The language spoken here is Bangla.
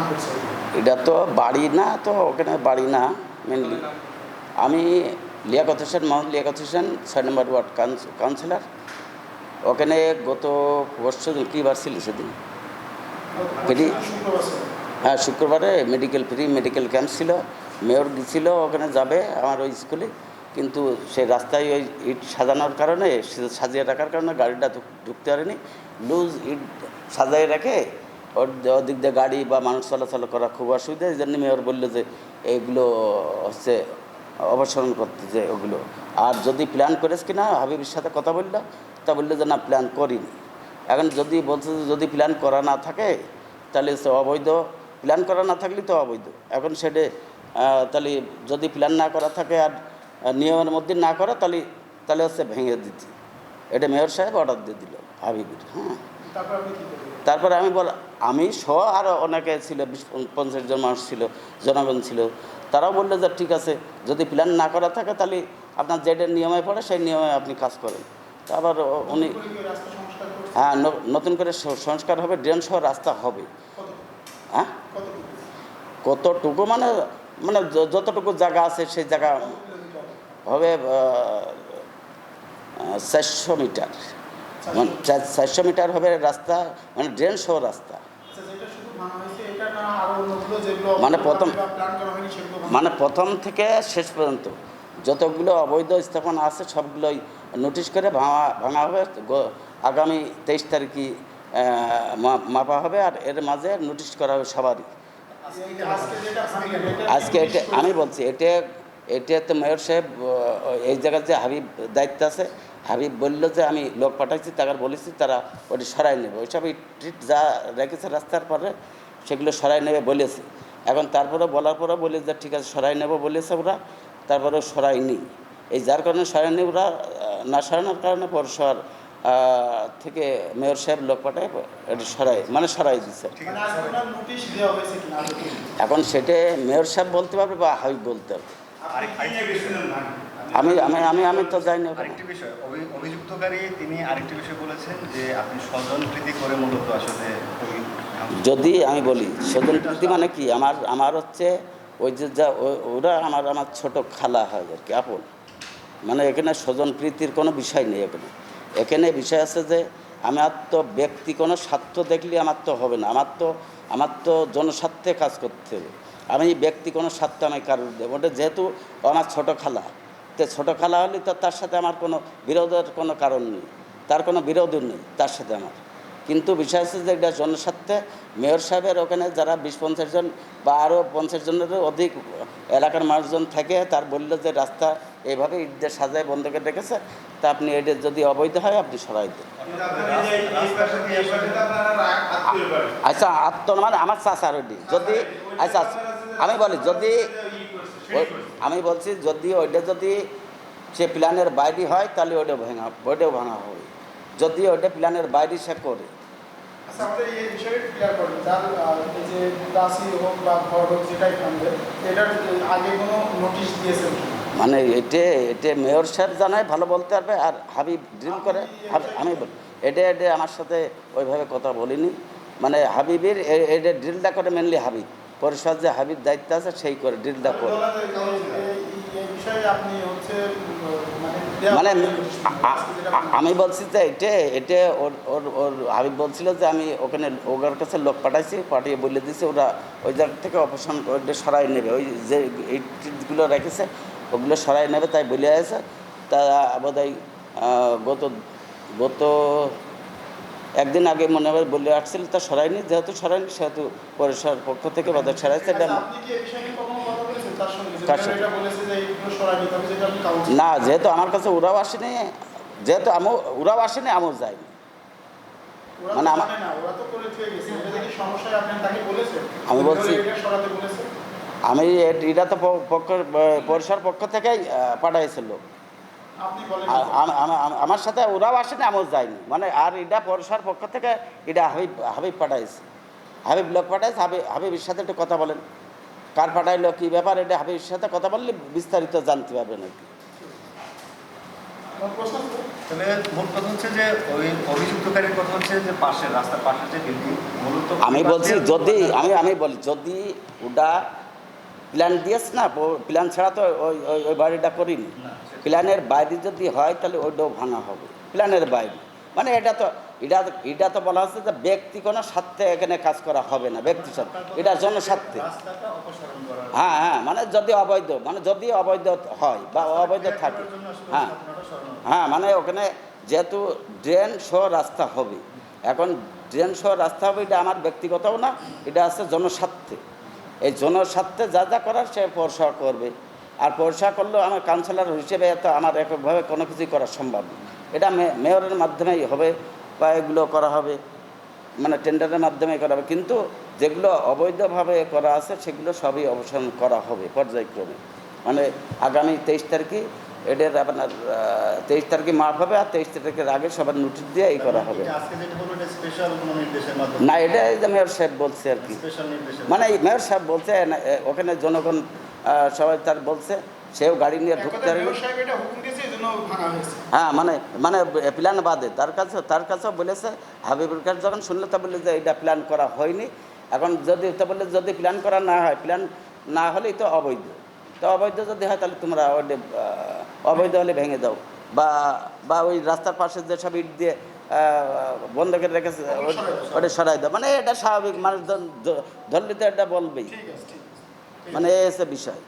করছে? এটা তো বাড়ি না, তো ওখানে বাড়ি না মেনলি। আমি লিয়াকত হোসেন, মোহাম্মদ লিয়াকত হোসেন, 6 নম্বর ওয়ার্ড কাউন্সিলর। ওখানে গত পরশু কী বার ছিল সেদিন? ফ্রি, হ্যাঁ শুক্রবারে ফ্রি মেডিকেল ক্যাম্প ছিল। মেয়র গিয়েছিল ওখানে যাবে আমার ওই স্কুলে, কিন্তু সেই রাস্তায় ওই ইট সাজানোর কারণে, সাজিয়ে রাখার কারণে গাড়িটা ঢুকতে পারেনি। লুজ ইট সাজিয়ে রেখে ওদিক দিয়ে গাড়ি বা মানুষ চলাচল করা খুব অসুবিধা। এই জন্য মেয়র বললো যে এইগুলো হচ্ছে অপসারণ করতে, যে ওগুলো। আর যদি প্ল্যান করেছ কি না, হাবিবের সাথে কথা বললো, তা বললো যে না প্ল্যান করিনি। এখন যদি বলছে যে যদি প্ল্যান করা না থাকে তাহলে সে অবৈধ, প্ল্যান করা না থাকলে তো অবৈধ। এখন সেটা তাহলে যদি প্ল্যান না করা থাকে আর নিয়মের মধ্যে না করা, তাহলে হচ্ছে ভেঙে দিতে। এটা মেয়র সাহেব অর্ডার দিয়ে দিল হাবিবের। হ্যাঁ, তারপরে আমি সহ আরও অনেকে ছিল, 20-50 জন মানুষ ছিল, জনগণ ছিল। তারাও বললো যে ঠিক আছে, যদি প্ল্যান না করা থাকে তাহলে আপনার যেটা নিয়মে পড়ে সেই নিয়মে আপনি কাজ করেন। আবার উনি, হ্যাঁ নতুন করে সংস্কার হবে, ড্রেন সহ রাস্তা হবে। হ্যাঁ, কতটুকু মানে মানে যতটুকু জায়গা আছে সেই জায়গা হবে 400 মিটার, 400 মিটার হবে রাস্তা, মানে ড্রেন সহ রাস্তা। মানে প্রথম থেকে শেষ পর্যন্ত যতগুলো অবৈধ স্থাপনা আছে সবগুলোই নোটিশ করে ভাঙা হবে। আগামী 23 তারিখে মাপা হবে, আর এর মাঝে নোটিশ করা হবে সবারই। আজকে এটা আমি বলছি, এটা তো মেয়র সাহেব এই জায়গায় যে হাবিব দায়িত্ব আছে, হাবিব বলল যে আমি লোক পাঠাইছি, তাকে বলেছি তারা ওটি সরাই নেবে। ওইসব ইট যা রেখেছে রাস্তার পরে সেগুলো সরাই নেবে বলেছে। এখন তারপরে বলার পরে বলে যে ঠিক আছে সরাই নেব বলেছে ওরা, তারপরেও সরাইনি। এই যার কারণে সরাইনি, ওরা না সরানোর কারণে পৌরসভার থেকে মেয়র সাহেব লোক পাঠায় এটি সরাই দিচ্ছে। এখন সেটা মেয়র সাহেব বলতে পারবে বা হাবিব বলতে পারবে। আমি আমি আমি আমি তো যাই না। আরেকটি বিষয়, অভিযুক্তকারী তিনি আরেকটি বিষয় বলেছেন যে আপনি স্বজনপ্রীতি করে মূলত আসলে, যদি আমি বলি স্বজনপ্রীতি মানে কি, আমার হচ্ছে ওই যে যা ওরা আমার ছোট খালা হয় আর কি, আপন। মানে এখানে স্বজনপ্রীতির কোনো বিষয় নেই। এখানে বিষয় আছে যে আমার তো ব্যক্তি কোনো স্বার্থ দেখলে আমার তো হবে না। আমার তো জনস্বার্থে কাজ করতে হবে। আমি ব্যক্তি কোনো স্বার্থ আমি কারোর দেবো, ওটা যেহেতু আমার ছোটো খালা, তো ছোটো খালা হলে তো তার সাথে আমার কোনো বিরোধের কোনো কারণ নেই, তার কোনো বিরোধও নেই তার সাথে আমার। কিন্তু বিষয় আছে যে এটা জনস্বার্থে মেয়র সাহেবের ওখানে যারা 20-50 জন বা আরও 50 জনেরও অধিক এলাকার মানুষজন থাকে, তার বললো যে রাস্তা এইভাবে ইট দিয়ে সাজায় বন্ধ করে রেখেছে, তা আপনি এটা যদি অবৈধ হয় আপনি সরাই দেন। আচ্ছা, মানে আমার চাষার ওইটি যদি, আচ্ছা আমি বলছি যদি ওইটা যদি সে প্ল্যানের বাইরে হয় তাহলে ওইটাও ভাঙা হবে। যদি ওইটা প্ল্যানের বাইরে সে করে। মানে এটা মেয়র সাহেব জানায় ভালো বলতে পারবে। আর হাবিব ড্রিল করে, আমি এটা আমার সাথে ওইভাবে কথা বলিনি। মানে হাবিবের এটা ড্রিলটা করে মেনলি হাবিব, পরিষদ যে হাবিব দায়িত্ব আছে সেই করে ড্রিলটা করে। মানে আমি বলছি যে এটা ওর হাবিব বলছিল যে আমি ওখানে ওর কাছে লোক পাঠিয়ে বলে দিয়েছি, ওরা ওই জায়গা থেকে অপসারণ ওইটা সরাই নেবে। ওই যে ইটগুলো রেখেছে ওগুলো সরাই নেবে তাই বলে আছে। তা বোধহয় গত একদিন আগে মনে হয় বলে আসছিল, তা সরাইনি। যেহেতু সরাইনি সেহেতু পরিষদের পক্ষ থেকে বোধহয় সরাইছে। না, যেহেতু আমার কাছে ওরাও আসেনি, আমিও যাইনি। মানে আমি বলছি আমি এটা তো পরিষদের পক্ষ থেকেই পাঠাইছিল। আমার সাথে ওরাও আসেনি, আমিও যাইনি। মানে আর এটা পরিষদের পক্ষ থেকে এটা হাবিব পাঠাইছে, হাবিব লোক পাঠাইছে। হাবিবের সাথে একটু কথা বলেন, কার পাঠাইলো কী ব্যাপার, এটা হাবিবের সাথে কথা বললে বিস্তারিত জানতে পারবেন আর কি। তাহলে মূল কথা হচ্ছে যে ওই অভিযুক্তকারীর কথা হচ্ছে যে পাশের রাস্তার পাশের যে বিল্ডিং মূলত আমি বলছি যদি আমি বলি যদি ওটা প্ল্যান দিয়েছে না, প্ল্যান ছাড়া তো ওই ওই ওই বাড়িটা করিনি। না, প্ল্যানের বাইরে যদি হয় তাহলে ওইটাও ভাঙা হবে প্ল্যানের বাইরে। মানে এটা তো বলা হচ্ছে যে ব্যক্তি কোনো স্বার্থে এখানে কাজ করা হবে না, ব্যক্তি স্বার্থে, এটা জনস্বার্থে। রাস্তাটা অপসারণ করা হ্যাঁ হ্যাঁ, মানে যদি অবৈধ, মানে যদি অবৈধ হয় বা অবৈধ থাকে, জন্য আসলে হ্যাঁ স্থাপনাটা সরানো হবে। হ্যাঁ, মানে ওখানে যেহেতু ড্রেন সহ রাস্তা হবে, এখন ড্রেন সহ রাস্তা হবে, এটা আমার ব্যক্তিগতও না, এটা আছে জনস্বার্থে। এই জনস্বার্থে যা যা করার সে পৌরসভা করবে। আর পৌরসভা করলেও আমার কাউন্সিলর হিসেবে তো আমার এককভাবে কোনো কিছুই করা সম্ভব না। এটা মেয়রের মাধ্যমেই হবে বা এগুলো করা হবে, মানে টেন্ডারের মাধ্যমে করা হবে। কিন্তু যেগুলো অবৈধভাবে করা আছে সেগুলো সবই অবসান করা হবে পর্যায়ক্রমে। মানে আগামী 23 তারিখে এদের আপনার 23 তারিখে মাপ হবে, আর 23 তারিখের আগে সবার নোটিশ দিয়ে এই করা হবে। এটা আজকে যেটা হলো এটা স্পেশাল কোনো নির্দেশের মাধ্যমে না, এটা এই যে মেয়র সাহেব বলছে আর কি, স্পেশাল নির্দেশের মানে এই মেয়র সাহেব বলছে ওখানে জনগণ সবাই তার বলছে, সেও গাড়ি নিয়ে ঢুকতে পারেনি। হ্যাঁ, মানে মানে প্ল্যান বাদে তার কাছেও বলেছে, হাবিবুর কাছে যখন শুনলে তা বললে যে এটা প্ল্যান করা হয়নি। এখন যদি তা বললে যদি প্ল্যান করা না হয়, প্ল্যান না হলেই তো অবৈধ। তো অবৈধ যদি হয় তাহলে তোমরা অবৈধ হলে ভেঙে দাও, বা ওই রাস্তার পাশে যেসব ইট দিয়ে বন্ধ করে রেখেছে ওটা সরাই দাও। মানে এটা স্বাভাবিক, মানুষ ধরলে তো এটা বলবেই, মানে এসে বিষয়।